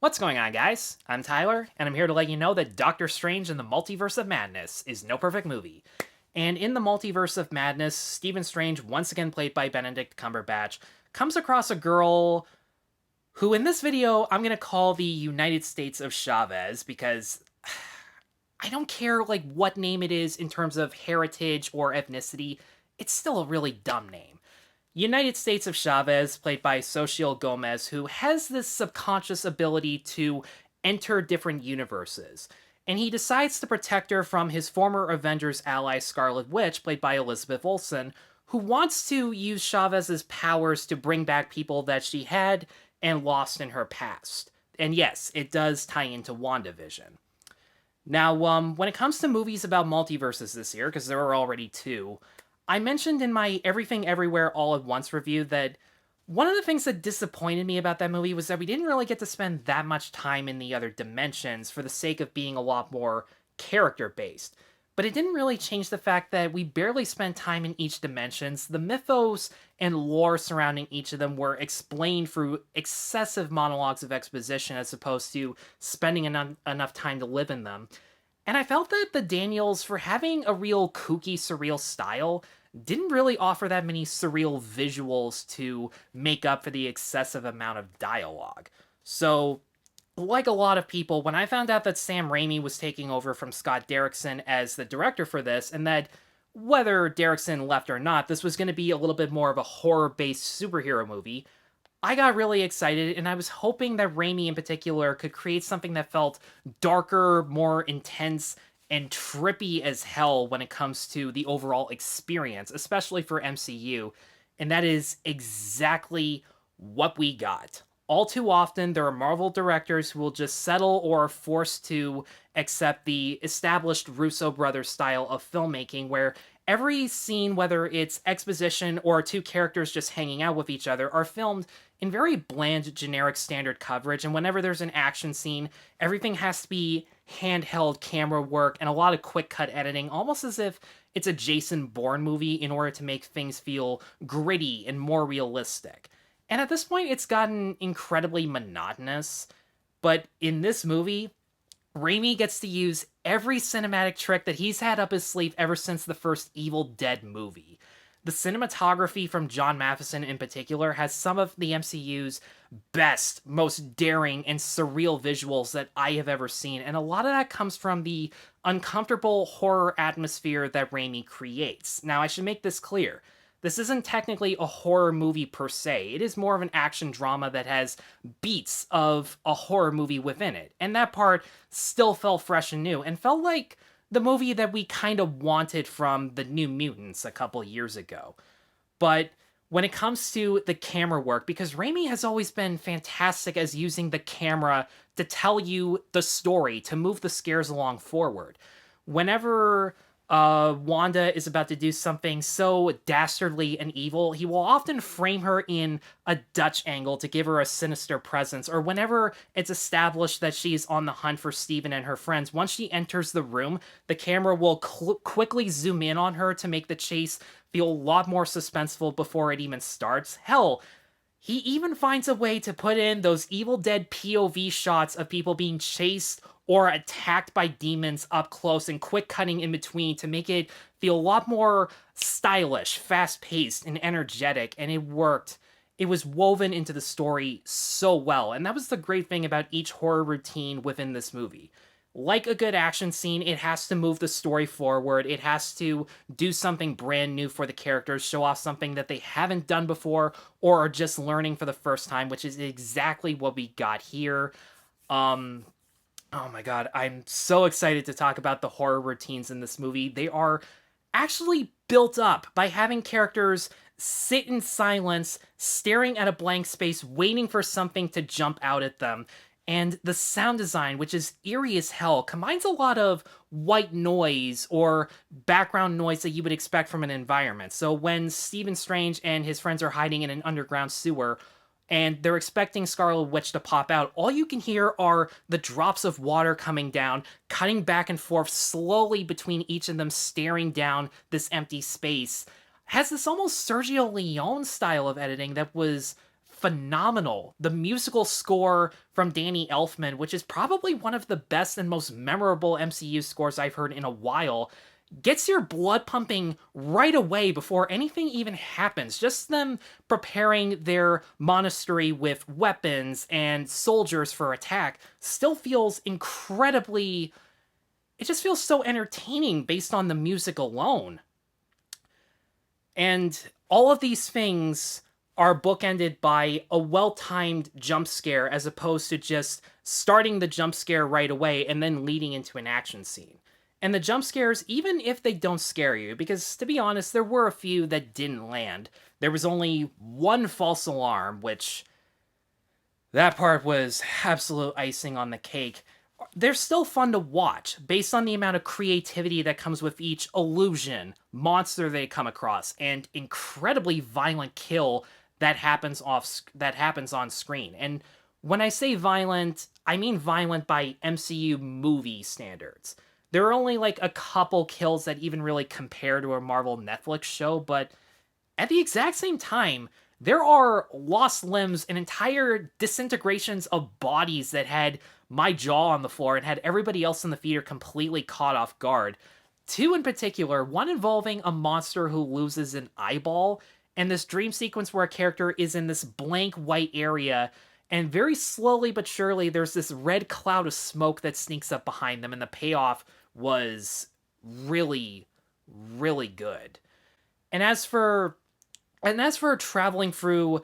What's going on, guys? I'm Tyler, and I'm here to let you know that Doctor Strange in the Multiverse of Madness is no perfect movie. And in the Multiverse of Madness, Stephen Strange, once again played by Benedict Cumberbatch, comes across a girl who in this video I'm going to call the United States of Chavez because I don't care what name it is in terms of heritage or ethnicity. It's still a really dumb name. United States of Chavez, played by Xochitl Gomez, who has this subconscious ability to enter different universes. And he decides to protect her from his former Avengers ally Scarlet Witch, played by Elizabeth Olsen, who wants to use Chavez's powers to bring back people that she had and lost in her past. And yes, it does tie into WandaVision. Now, when it comes to movies about multiverses this year, because there are already two, I mentioned in my Everything Everywhere All at Once review that one of the things that disappointed me about that movie was that we didn't really get to spend that much time in the other dimensions for the sake of being a lot more character-based. But it didn't really change the fact that we barely spent time in each dimensions. The mythos and lore surrounding each of them were explained through excessive monologues of exposition as opposed to spending enough time to live in them. And I felt that the Daniels, for having a real kooky, surreal style, didn't really offer that many surreal visuals to make up for the excessive amount of dialogue. So, like a lot of people, when I found out that Sam Raimi was taking over from Scott Derrickson as the director for this, and that whether Derrickson left or not, this was going to be a little bit more of a horror-based superhero movie, I got really excited, and I was hoping that Raimi in particular could create something that felt darker, more intense, and trippy as hell when it comes to the overall experience, especially for MCU. And that is exactly what we got. All too often, there are Marvel directors who will just settle or are forced to accept the established Russo brothers style of filmmaking, where every scene, whether it's exposition or two characters just hanging out with each other, are filmed in very bland, generic standard coverage. And whenever there's an action scene, everything has to be handheld camera work and a lot of quick cut editing, almost as if it's a Jason Bourne movie in order to make things feel gritty and more realistic. And at this point, it's gotten incredibly monotonous. But in this movie, Raimi gets to use every cinematic trick that he's had up his sleeve ever since the first Evil Dead movie. The cinematography from John Matheson in particular has some of the MCU's best, most daring, and surreal visuals that I have ever seen, and a lot of that comes from the uncomfortable horror atmosphere that Raimi creates. Now, I should make this clear. This isn't technically a horror movie per se. It is more of an action drama that has beats of a horror movie within it. And that part still felt fresh and new and felt like the movie that we kind of wanted from the New Mutants a couple years ago. But when it comes to the camera work, because Raimi has always been fantastic as using the camera to tell you the story, to move the scares along forward. Whenever Wanda is about to do something so dastardly and evil, he will often frame her in a Dutch angle to give her a sinister presence, or whenever it's established that she's on the hunt for Steven and her friends, once she enters the room, the camera will quickly zoom in on her to make the chase feel a lot more suspenseful before it even starts. Hell, he even finds a way to put in those Evil Dead POV shots of people being chased or attacked by demons up close and quick cutting in between to make it feel a lot more stylish, fast-paced, and energetic, and it worked. It was woven into the story so well, and that was the great thing about each horror routine within this movie. Like a good action scene, it has to move the story forward, it has to do something brand new for the characters, show off something that they haven't done before, or are just learning for the first time, which is exactly what we got here. Oh my god, I'm so excited to talk about the horror routines in this movie. They are actually built up by having characters sit in silence, staring at a blank space, waiting for something to jump out at them. And the sound design, which is eerie as hell, combines a lot of white noise or background noise that you would expect from an environment. So when Stephen Strange and his friends are hiding in an underground sewer, and they're expecting Scarlet Witch to pop out, all you can hear are the drops of water coming down, cutting back and forth slowly between each of them, staring down this empty space. Has this almost Sergio Leone style of editing that was phenomenal. The musical score from Danny Elfman, which is probably one of the best and most memorable MCU scores I've heard in a while, gets your blood pumping right away before anything even happens. Just them preparing their monastery with weapons and soldiers for attack still feels incredibly... It just feels so entertaining based on the music alone. And all of these things are bookended by a well-timed jump scare as opposed to just starting the jump scare right away and then leading into an action scene. And the jump scares, even if they don't scare you, because to be honest, there were a few that didn't land. There was only one false alarm, which that part was absolute icing on the cake. They're still fun to watch, based on the amount of creativity that comes with each illusion, monster they come across, and incredibly violent kill that happens on screen. And when I say violent, I mean violent by MCU movie standards. There are only like a couple kills that even really compare to a Marvel Netflix show, but at the exact same time, there are lost limbs and entire disintegrations of bodies that had my jaw on the floor and had everybody else in the theater completely caught off guard. Two in particular, one involving a monster who loses an eyeball, and this dream sequence where a character is in this blank white area, and very slowly but surely there's this red cloud of smoke that sneaks up behind them, and the payoff was really, really good. And as for traveling through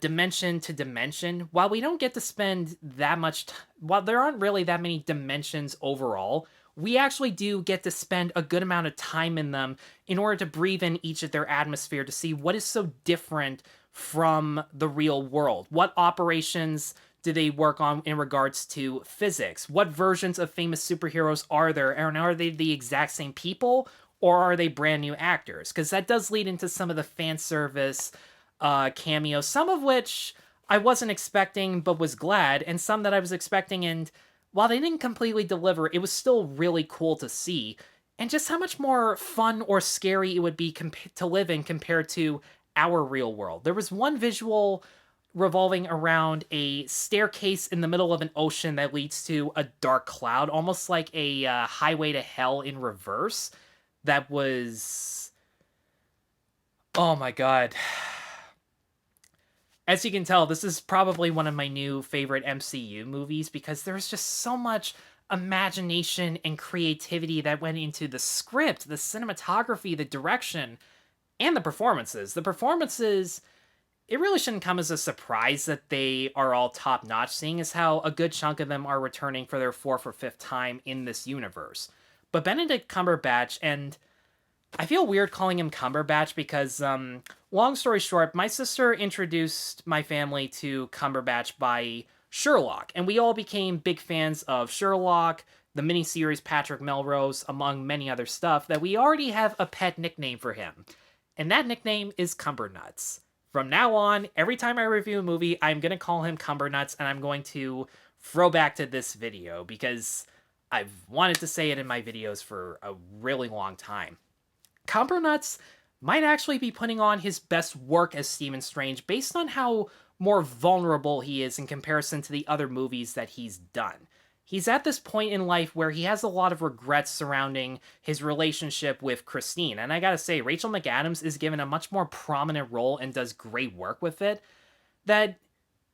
dimension to dimension, while we don't get to spend that much while there aren't really that many dimensions overall, we actually do get to spend a good amount of time in them in order to breathe in each of their atmosphere to see what is so different from the real world. What operations do they work on in regards to physics? What versions of famous superheroes are there? And are they the exact same people? Or are they brand new actors? Because that does lead into some of the fan service cameos, some of which I wasn't expecting but was glad, and some that I was expecting, and while they didn't completely deliver, it was still really cool to see. And just how much more fun or scary it would be to live in compared to our real world. There was one visual revolving around a staircase in the middle of an ocean that leads to a dark cloud, almost like a highway to hell in reverse. That was... oh my god. As you can tell, this is probably one of my new favorite MCU movies because there's just so much imagination and creativity that went into the script, the cinematography, the direction, and the performances. The performances, it really shouldn't come as a surprise that they are all top-notch, seeing as how a good chunk of them are returning for their fourth or fifth time in this universe. But Benedict Cumberbatch, and I feel weird calling him Cumberbatch because, long story short, my sister introduced my family to Cumberbatch by Sherlock, and we all became big fans of Sherlock, the miniseries Patrick Melrose, among many other stuff, that we already have a pet nickname for him. And that nickname is Cumbernuts. From now on, every time I review a movie, I'm going to call him Cumbernuts, and I'm going to throw back to this video, because I've wanted to say it in my videos for a really long time. Cumbernuts might actually be putting on his best work as Stephen Strange based on how more vulnerable he is in comparison to the other movies that he's done. He's at this point in life where he has a lot of regrets surrounding his relationship with Christine, and I gotta say, Rachel McAdams is given a much more prominent role and does great work with it, that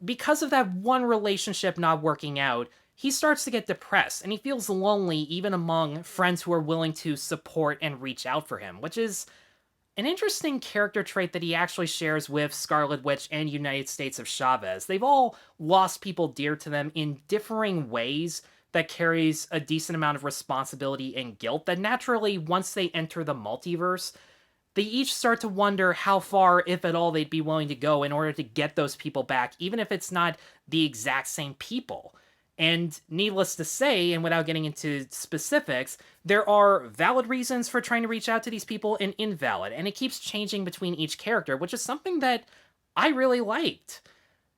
because of that one relationship not working out, he starts to get depressed, and he feels lonely even among friends who are willing to support and reach out for him, which is an interesting character trait that he actually shares with Scarlet Witch and United States of Chavez. They've all lost people dear to them in differing ways that carries a decent amount of responsibility and guilt that naturally, once they enter the multiverse, they each start to wonder how far, if at all, they'd be willing to go in order to get those people back, even if it's not the exact same people. And needless to say, and without getting into specifics, there are valid reasons for trying to reach out to these people and invalid, and it keeps changing between each character, which is something that I really liked.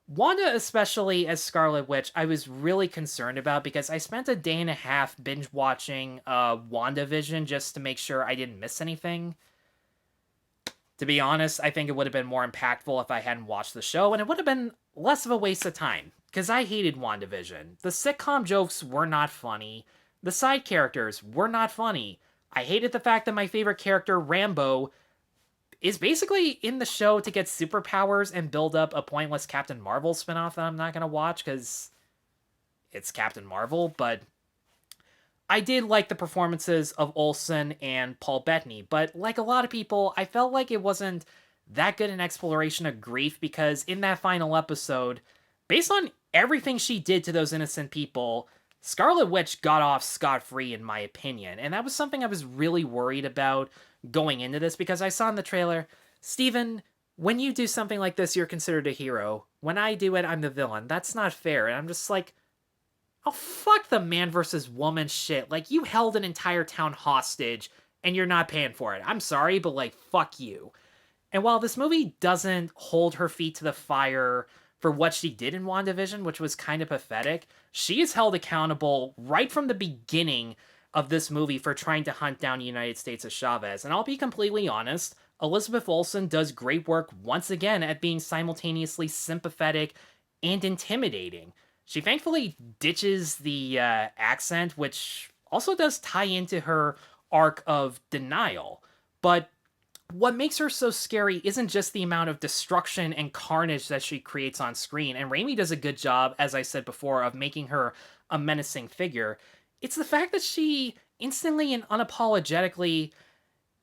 Wanda, especially as Scarlet Witch, I was really concerned about because I spent a day and a half binge-watching WandaVision just to make sure I didn't miss anything. To be honest, I think it would have been more impactful if I hadn't watched the show, and it would have been less of a waste of time, because I hated WandaVision. The sitcom jokes were not funny. The side characters were not funny. I hated the fact that my favorite character, Rambo, is basically in the show to get superpowers and build up a pointless Captain Marvel spinoff that I'm not going to watch because it's Captain Marvel, but I did like the performances of Olsen and Paul Bettany, but like a lot of people, I felt like it wasn't that good an exploration of grief because in that final episode, based on everything she did to those innocent people, Scarlet Witch got off scot-free in my opinion, and that was something I was really worried about going into this because I saw in the trailer, Steven, when you do something like this, you're considered a hero. When I do it, I'm the villain. That's not fair. And I'm just like, oh, fuck the man versus woman shit. Like, you held an entire town hostage and you're not paying for it. I'm sorry, but like, fuck you. And while this movie doesn't hold her feet to the fire for what she did in WandaVision, which was kind of pathetic, she is held accountable right from the beginning of this movie for trying to hunt down United States of Chavez. And I'll be completely honest, Elizabeth Olsen does great work once again at being simultaneously sympathetic and intimidating. She thankfully ditches the accent, which also does tie into her arc of denial. But what makes her so scary isn't just the amount of destruction and carnage that she creates on screen, and Raimi does a good job, as I said before, of making her a menacing figure. It's the fact that she instantly and unapologetically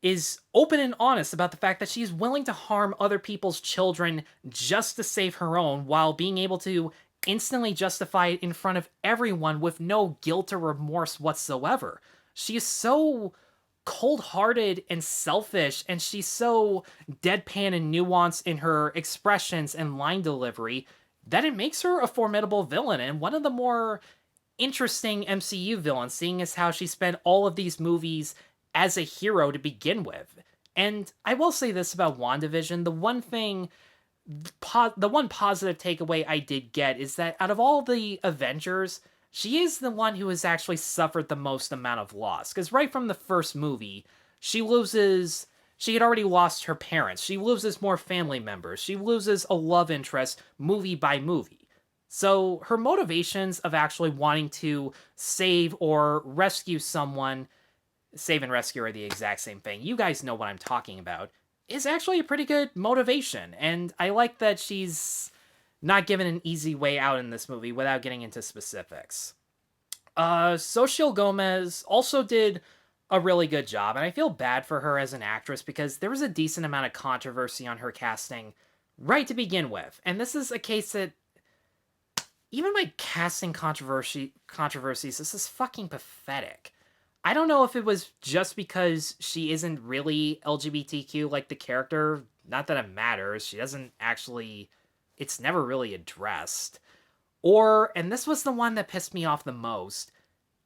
is open and honest about the fact that she's willing to harm other people's children just to save her own, while being able to instantly justify it in front of everyone with no guilt or remorse whatsoever. She is so cold-hearted and selfish, and she's so deadpan and nuanced in her expressions and line delivery that it makes her a formidable villain and one of the more interesting MCU villains, seeing as how she spent all of these movies as a hero to begin with. And I will say this about WandaVision, the one positive takeaway I did get is that out of all the Avengers, she is the one who has actually suffered the most amount of loss. Because right from the first movie, she had already lost her parents. She loses more family members. She loses a love interest movie by movie. So her motivations of actually wanting to save or rescue someone, save and rescue are the exact same thing. You guys know what I'm talking about. Is actually a pretty good motivation. And I like that she's not given an easy way out in this movie without getting into specifics. Xochitl Gomez also did a really good job, and I feel bad for her as an actress because there was a decent amount of controversy on her casting right to begin with. And this is a case that even my casting controversies, this is fucking pathetic. I don't know if it was just because she isn't really LGBTQ like the character. Not that it matters. She doesn't actually... It's never really addressed. Or, and this was the one that pissed me off the most,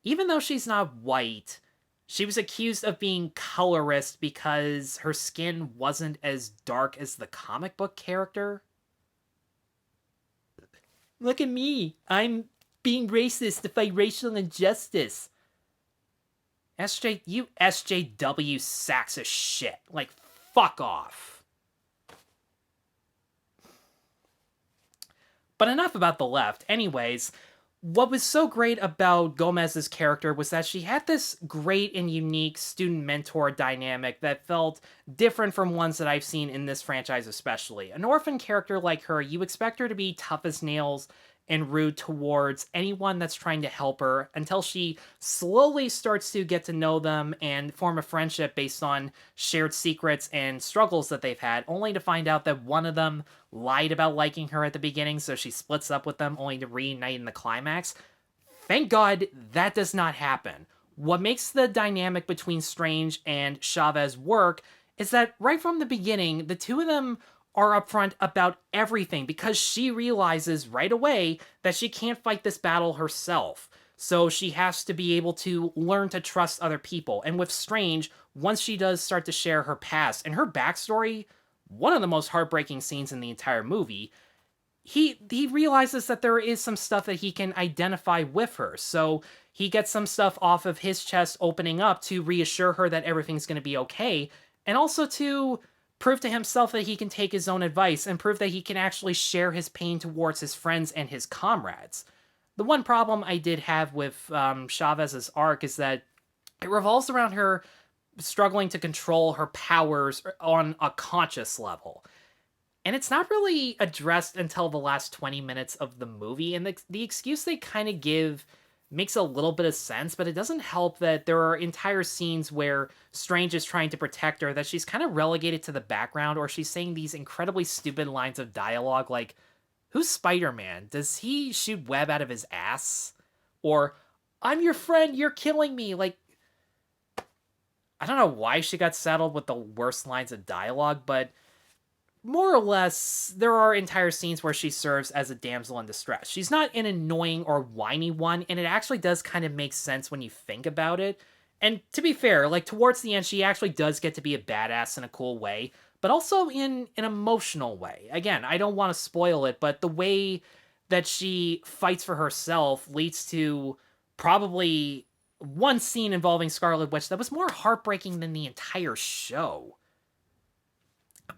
even though she's not white, she was accused of being colorist because her skin wasn't as dark as the comic book character. Look at me. I'm being racist to fight racial injustice. You SJW sacks of shit. Like, fuck off. But enough about the left. Anyways, what was so great about Gomez's character was that she had this great and unique student-mentor dynamic that felt different from ones that I've seen in this franchise especially. An orphan character like her, you expect her to be tough as nails and rude towards anyone that's trying to help her until she slowly starts to get to know them and form a friendship based on shared secrets and struggles that they've had, only to find out that one of them lied about liking her at the beginning, so she splits up with them only to reunite in the climax. Thank God that does not happen. What makes the dynamic between Strange and Chavez work is that right from the beginning, the two of them are upfront about everything because she realizes right away that she can't fight this battle herself. So she has to be able to learn to trust other people. And with Strange, once she does start to share her past and her backstory, one of the most heartbreaking scenes in the entire movie, he realizes that there is some stuff that he can identify with her. So he gets some stuff off of his chest opening up to reassure her that everything's going to be okay. And also to prove to himself that he can take his own advice and prove that he can actually share his pain towards his friends and his comrades. The one problem I did have with Chavez's arc is that it revolves around her struggling to control her powers on a conscious level. And it's not really addressed until the last 20 minutes of the movie, and the excuse they kind of give makes a little bit of sense, but it doesn't help that there are entire scenes where Strange is trying to protect her that she's kind of relegated to the background, or she's saying these incredibly stupid lines of dialogue like, "Who's Spider-Man? Does he shoot web out of his ass?" Or, "I'm your friend, you're killing me." Like, I don't know why she got saddled with the worst lines of dialogue, but more or less, there are entire scenes where she serves as a damsel in distress. She's not an annoying or whiny one, and it actually does kind of make sense when you think about it. And to be fair, like, towards the end, she actually does get to be a badass in a cool way, but also in an emotional way. Again, I don't want to spoil it, but the way that she fights for herself leads to probably one scene involving Scarlet Witch that was more heartbreaking than the entire show.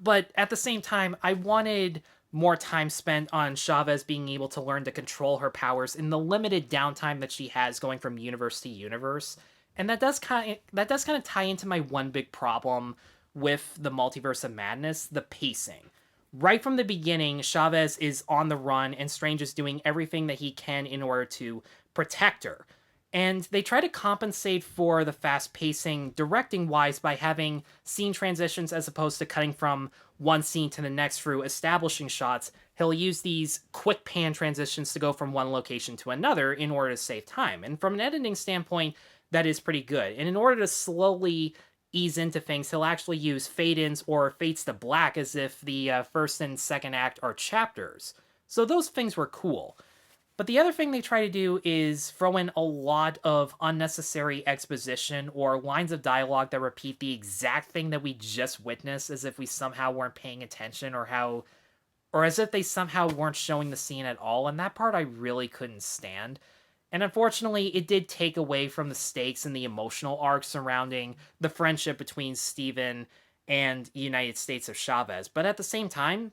But at the same time, I wanted more time spent on Chavez being able to learn to control her powers in the limited downtime that she has going from universe to universe. And that does kind of tie into my one big problem with the Multiverse of Madness, the pacing. Right from the beginning, Chavez is on the run and Strange is doing everything that he can in order to protect her. And they try to compensate for the fast pacing directing wise by having scene transitions as opposed to cutting from one scene to the next through establishing shots. He'll use these quick pan transitions to go from one location to another in order to save time. And from an editing standpoint, that is pretty good. And in order to slowly ease into things, he'll actually use fade-ins or fades to black as if the first and second act are chapters. So those things were cool. But the other thing they try to do is throw in a lot of unnecessary exposition or lines of dialogue that repeat the exact thing that we just witnessed as if we somehow weren't paying attention or as if they somehow weren't showing the scene at all, and that part I really couldn't stand. And unfortunately, it did take away from the stakes and the emotional arc surrounding the friendship between Steven and United States of Chavez. But at the same time,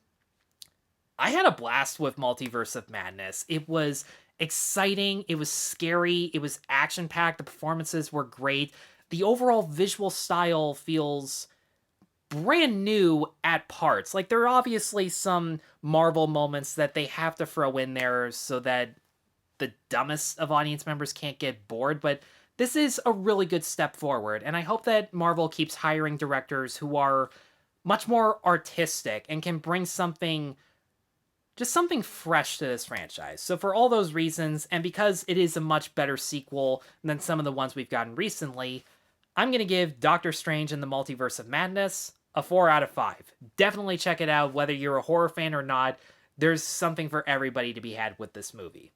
I had a blast with Multiverse of Madness. It was exciting, it was scary, it was action-packed, the performances were great. The overall visual style feels brand new at parts. Like, there are obviously some Marvel moments that they have to throw in there so that the dumbest of audience members can't get bored, but this is a really good step forward, and I hope that Marvel keeps hiring directors who are much more artistic and can bring something fresh to this franchise. So for all those reasons, and because it is a much better sequel than some of the ones we've gotten recently, I'm going to give Doctor Strange in the Multiverse of Madness a 4 out of 5. Definitely check it out, whether you're a horror fan or not. There's something for everybody to be had with this movie.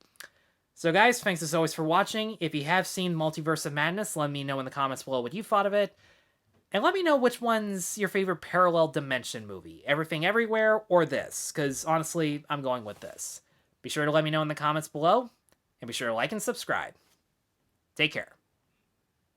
So guys, thanks as always for watching. If you have seen Multiverse of Madness, let me know in the comments below what you thought of it. And let me know which one's your favorite parallel dimension movie. Everything Everywhere or this? Because honestly, I'm going with this. Be sure to let me know in the comments below. And be sure to like and subscribe. Take care.